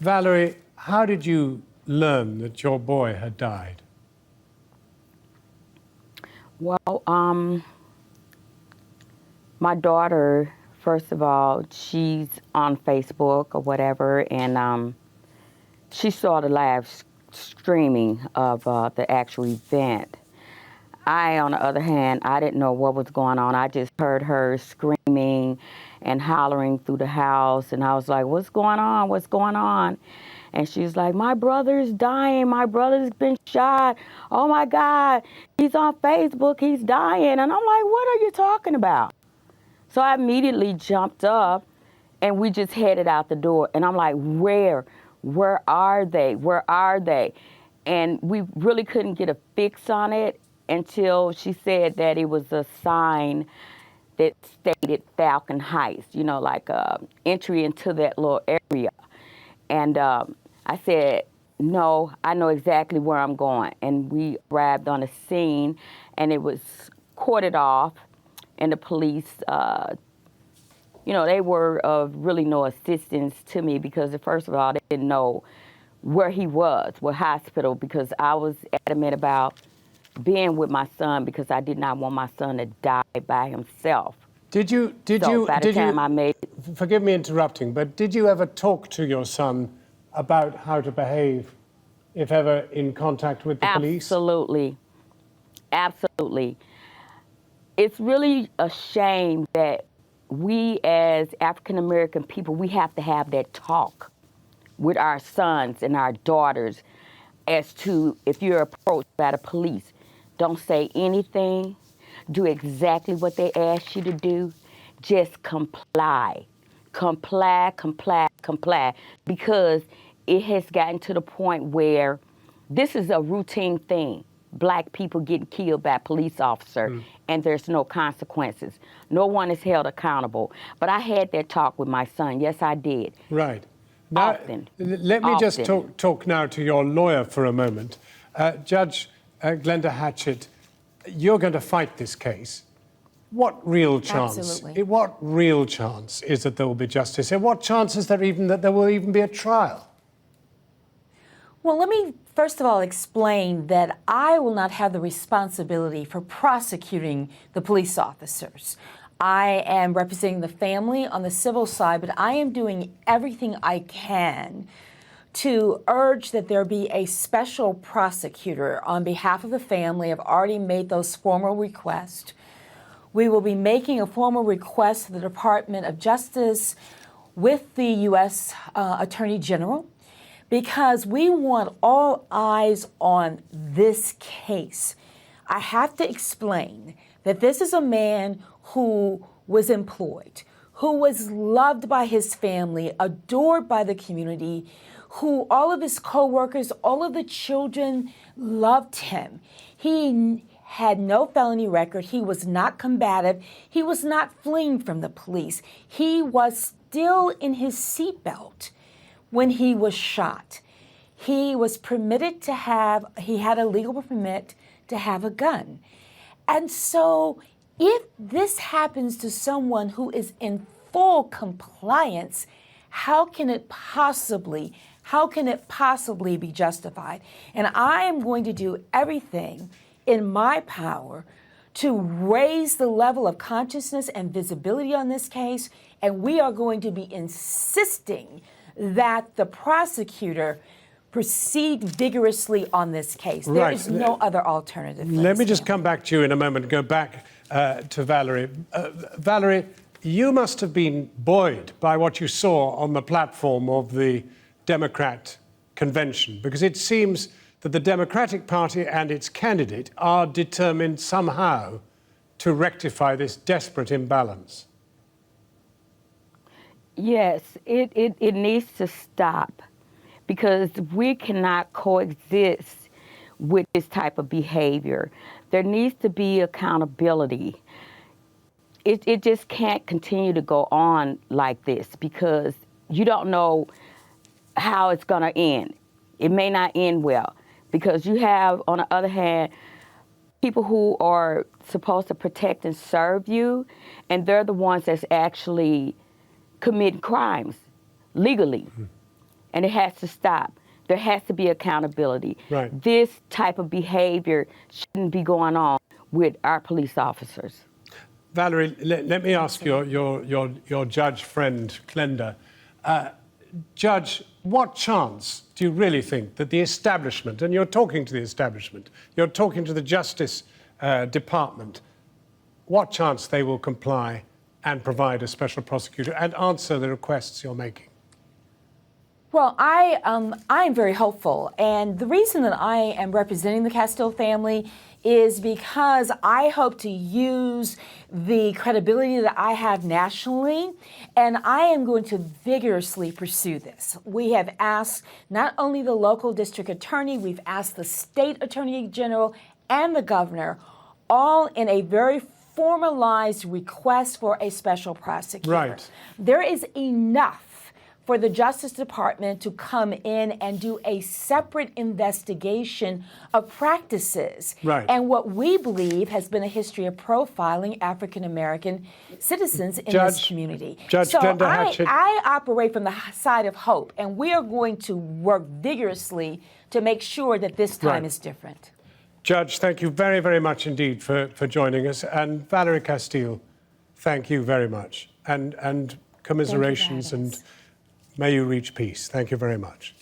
Valerie, how did you learn that your boy had died? Well, my daughter, first of all, she's on Facebook or whatever, and she saw the live streaming of the actual event. I, on the other hand, I didn't know what was going on. I just heard her screaming and hollering through the house, and I was like, what's going on? What's going on? And she's like, my brother's dying. My brother's been shot. Oh, my God. He's on Facebook. He's dying. And I'm like, what are you talking about? So I immediately jumped up, and we just headed out the door. And I'm like, where? Where are they? Where are they? And we really couldn't get a fix on it until she said that it was a sign that stated Falcon Heights, you know, like entry into that little area. And I said, no, I know exactly where I'm going. And we arrived on the scene, and it was cordoned off, and the police, you know, they were of really no assistance to me because, first of all, they didn't know where he was, what hospital, because I was adamant about being with my son because I did not want my son to die by himself. By the time I made... Forgive me interrupting, but did you ever talk to your son about how to behave, if ever in contact with the police? Absolutely. Absolutely. It's really a shame that we as African-American people, we have to have that talk with our sons and our daughters as to if you're approached by the police. Don't say anything. Do exactly what they ask you to do. Just comply. Comply, comply, comply. Because it has gotten to the point where this is a routine thing. Black people getting killed by a police officer, and there's no consequences. No one is held accountable. But I had that talk with my son. Yes, I did. Right. Now, often. Let me just talk now to your lawyer for a moment. Judge Glenda Hatchett, you're going to fight this case. What real chance? Absolutely. What real chance is that there will be justice? And what chance is there even that there will even be a trial? Well, let me first of all explain that I will not have the responsibility for prosecuting the police officers. I am representing the family on the civil side, but I am doing everything I can to urge that there be a special prosecutor on behalf of the family. I've already made those formal requests. We will be making a formal request to the Department of Justice with the U.S. Attorney General, because we want all eyes on this case. I have to explain that this is a man who was employed, who was loved by his family, adored by the community, who all of his co-workers, all of the children loved him. He had no felony record. He was not combative. He was not fleeing from the police. He was still in his seatbelt when he was shot. He was permitted to have, he had a legal permit to have a gun. And so if this happens to someone who is in full compliance, how can it possibly be justified? And I am going to do everything in my power to raise the level of consciousness and visibility on this case, and we are going to be insisting that the prosecutor proceed vigorously on this case. There is no other alternative. Let me just come back to you in a moment, go back to Valerie. Valerie, you must have been buoyed by what you saw on the platform of the Democrat convention, because it seems that the Democratic Party and its candidate are determined somehow to rectify this desperate imbalance. Yes, it needs to stop, because we cannot coexist with this type of behavior. There needs to be accountability. It just can't continue to go on like this, because you don't know how it's going to end. It may not end well, because you have, on the other hand, people who are supposed to protect and serve you, and they're the ones that's actually committing crimes legally. and it has to stop. There has to be accountability. Right. This type of behavior shouldn't be going on with our police officers. Valerie, let me ask your judge friend, Glenda. Judge, what chance do you really think that the establishment, and you're talking to the establishment, you're talking to the Justice Department, what chance they will comply and provide a special prosecutor and answer the requests you're making? Well, I am very hopeful, and the reason that I am representing the Castile family is because I hope to use the credibility that I have nationally, and I am going to vigorously pursue this. We have asked not only the local district attorney, we've asked the state attorney general and the governor, all in a very formalized request for a special prosecutor. Right. There is enough for the Justice Department to come in and do a separate investigation of practices. Right. And what we believe has been a history of profiling African American citizens in this community. Judge so Glenda Hatchett. I operate from the side of hope, and we are going to work vigorously to make sure that this time is different. Judge, thank you very, very much indeed for joining us. And Valerie Castile, thank you very much. And commiserations, and may you reach peace. Thank you very much.